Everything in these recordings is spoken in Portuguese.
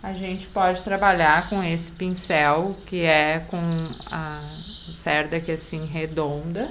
A gente pode trabalhar com esse pincel, que é com a cerda aqui assim redonda.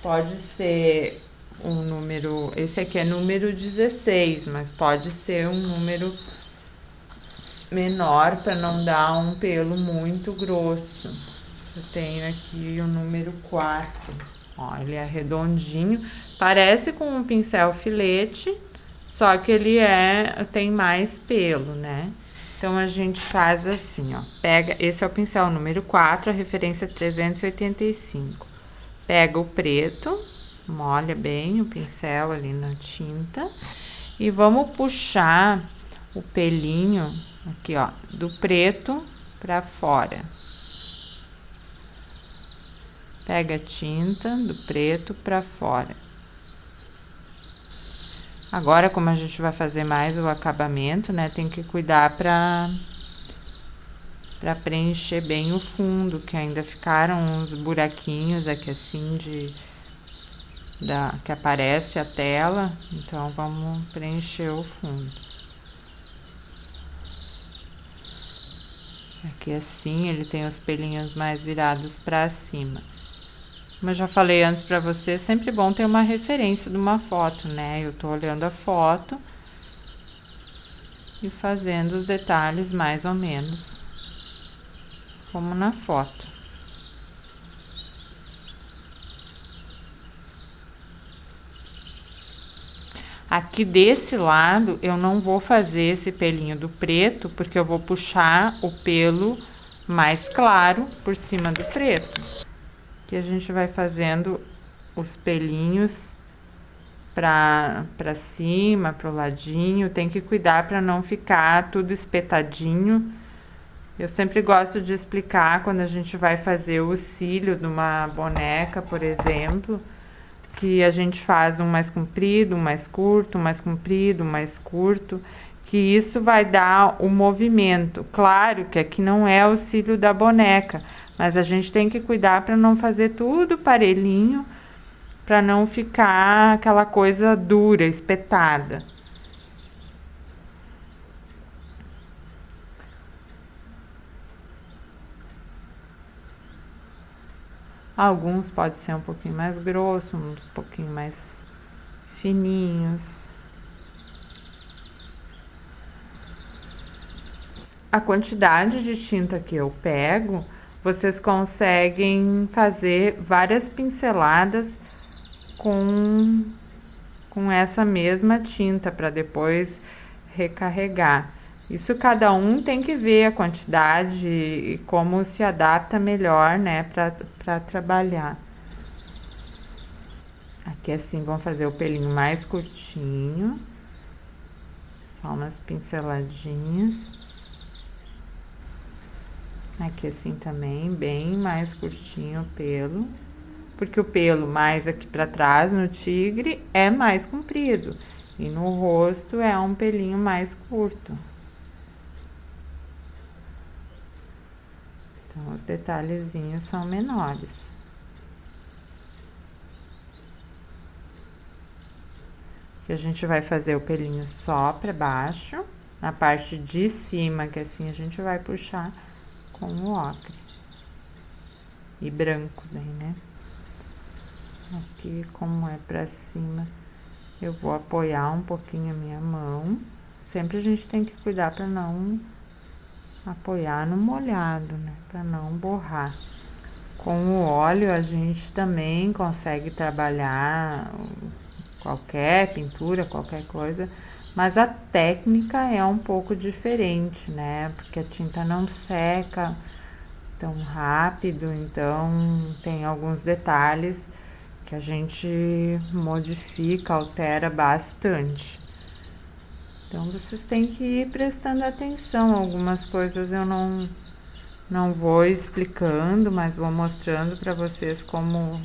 Pode ser um número, esse aqui é número 16, mas pode ser um número menor para não dar um pelo muito grosso. Eu tenho aqui o número 4. Ó, ele é redondinho, parece com um pincel filete, só que ele tem mais pelo, né? Então a gente faz assim, ó, pega, esse é o pincel número 4, a referência 385. Pega o preto, molha bem o pincel ali na tinta e vamos puxar o pelinho aqui, ó, do preto para fora. Pega a tinta do preto para fora. Agora, como a gente vai fazer mais o acabamento, né, tem que cuidar para preencher bem o fundo, que ainda ficaram uns buraquinhos aqui assim que aparece a tela, então vamos preencher o fundo. Aqui assim, ele tem os pelinhos mais virados para cima. Como eu já falei antes para você, é sempre bom ter uma referência de uma foto, né? Eu tô olhando a foto e fazendo os detalhes mais ou menos como na foto. Aqui desse lado eu não vou fazer esse pelinho do preto, porque eu vou puxar o pelo mais claro por cima do preto. Que a gente vai fazendo os pelinhos pra cima, pro ladinho. Tem que cuidar para não ficar tudo espetadinho. Eu sempre gosto de explicar quando a gente vai fazer o cílio de uma boneca, por exemplo, que a gente faz um mais comprido, um mais curto, um mais comprido, um mais curto, que isso vai dar o movimento. Claro que aqui não é o cílio da boneca, mas a gente tem que cuidar para não fazer tudo parelhinho, para não ficar aquela coisa dura, espetada. Alguns pode ser um pouquinho mais grosso, uns um pouquinho mais fininhos. A quantidade de tinta que eu pego, vocês conseguem fazer várias pinceladas com essa mesma tinta para depois recarregar. Isso cada um tem que ver a quantidade e como se adapta melhor, né, para trabalhar. Aqui assim vamos fazer o pelinho mais curtinho, só umas pinceladinhas. Aqui assim também, bem mais curtinho o pelo, porque o pelo mais aqui pra trás no tigre é mais comprido e no rosto é um pelinho mais curto. Então os detalhezinhos são menores. E a gente vai fazer o pelinho só pra baixo, na parte de cima, que assim a gente vai puxar com o ocre. E branco daí, né? Aqui, como é pra cima, eu vou apoiar um pouquinho a minha mão. Sempre a gente tem que cuidar pra não apoiar no molhado, né? Pra não borrar. Com o óleo a gente também consegue trabalhar qualquer pintura, qualquer coisa, mas a técnica é um pouco diferente, né? Porque a tinta não seca tão rápido, então tem alguns detalhes que a gente modifica, altera bastante. Então vocês têm que ir prestando atenção. Algumas coisas eu não vou explicando, mas vou mostrando para vocês como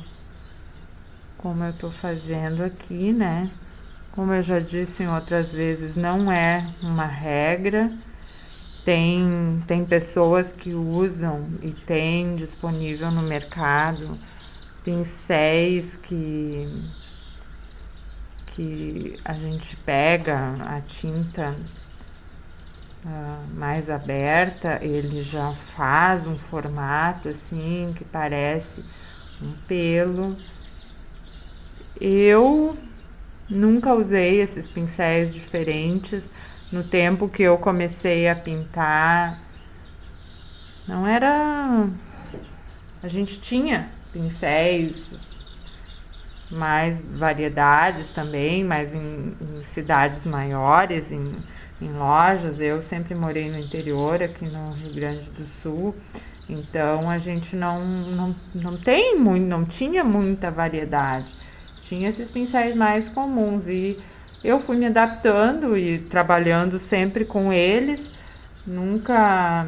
eu tô fazendo aqui, né? Como eu já disse em outras vezes, não é uma regra. Tem pessoas que usam e tem disponível no mercado pincéis que a gente pega a tinta mais aberta, ele já faz um formato assim que parece um pelo. Eu nunca usei esses pincéis diferentes. No tempo que eu comecei a pintar, não era... A gente tinha pincéis, mais variedades também, mas em cidades maiores, em lojas. Eu sempre morei no interior, aqui no Rio Grande do Sul, então a gente não tinha muita variedade. Tinha esses pincéis mais comuns e eu fui me adaptando e trabalhando sempre com eles. Nunca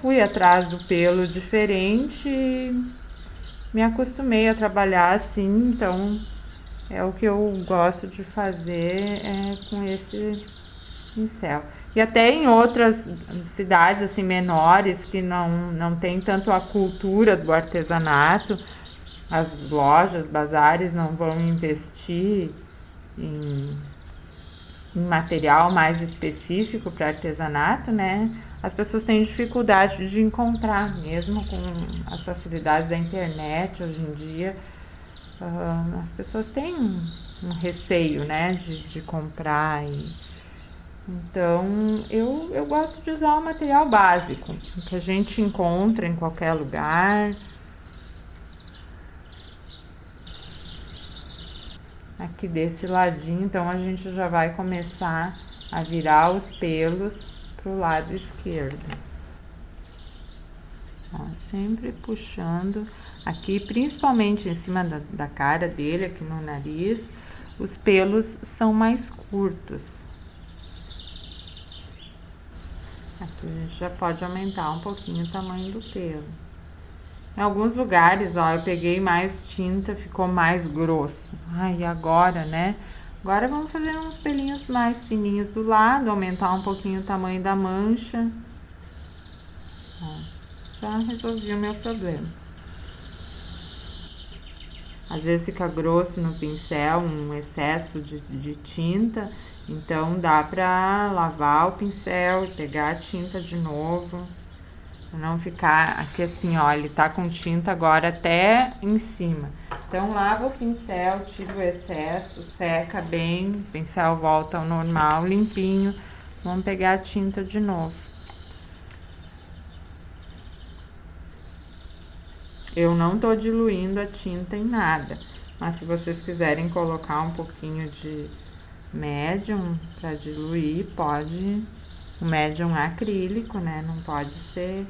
fui atrás do pelo diferente. Me acostumei a trabalhar assim, então é o que eu gosto de fazer com esse pincel. E até em outras cidades assim menores que não tem tanto a cultura do artesanato, as lojas, bazares não vão investir em material mais específico para artesanato, né? As pessoas têm dificuldade de encontrar, mesmo com as facilidades da internet hoje em dia. As pessoas têm um receio, né, de comprar. Então eu gosto de usar o material básico que a gente encontra em qualquer lugar. Aqui desse ladinho, então a gente já vai começar a virar os pelos pro lado esquerdo. Ó, sempre puxando aqui, principalmente em cima da cara dele, aqui no nariz, os pelos são mais curtos. Aqui a gente já pode aumentar um pouquinho o tamanho do pelo. Em alguns lugares, ó, eu peguei mais tinta, ficou mais grosso. Ai, agora, né? Agora vamos fazer uns pelinhos mais fininhos do lado, aumentar um pouquinho o tamanho da mancha. Ó, já resolvi o meu problema. Às vezes fica grosso no pincel, um excesso de tinta, então dá pra lavar o pincel e pegar a tinta de novo. Pra não ficar aqui assim, ó, ele tá com tinta agora até em cima. Então lava o pincel, tira o excesso, seca bem, o pincel volta ao normal, limpinho. Vamos pegar a tinta de novo. Eu não tô diluindo a tinta em nada, mas se vocês quiserem colocar um pouquinho de médium para diluir, pode. O médium acrílico, né? Não pode ser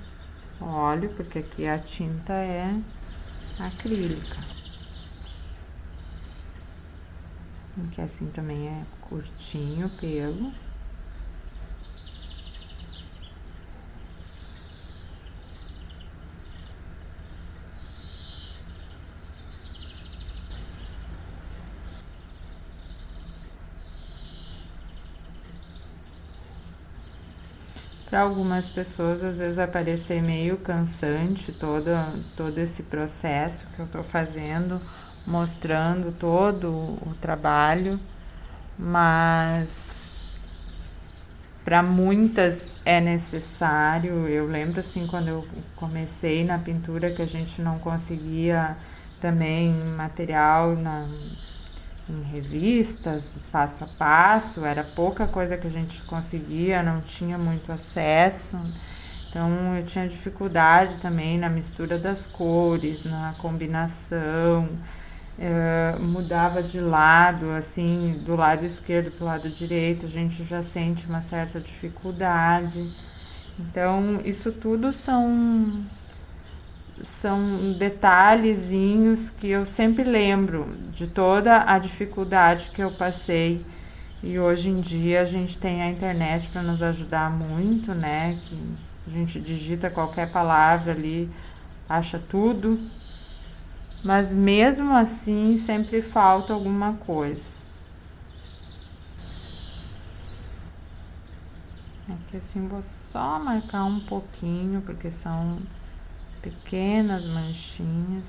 óleo, porque aqui a tinta é acrílica. Aqui assim também é curtinho o pelo. Para algumas pessoas, às vezes vai parecer meio cansante todo esse processo que eu estou fazendo, mostrando todo o trabalho, mas para muitas é necessário. Eu lembro assim, quando eu comecei na pintura, que a gente não conseguia também material em revistas, passo a passo, era pouca coisa que a gente conseguia, não tinha muito acesso, então eu tinha dificuldade também na mistura das cores, na combinação, mudava de lado, assim, do lado esquerdo para o lado direito, a gente já sente uma certa dificuldade. Então isso tudo são detalhezinhos que eu sempre lembro de toda a dificuldade que eu passei. E hoje em dia a gente tem a internet para nos ajudar muito, né? Que a gente digita qualquer palavra ali, acha tudo. Mas mesmo assim sempre falta alguma coisa. Aqui assim vou só marcar um pouquinho, porque são pequenas manchinhas.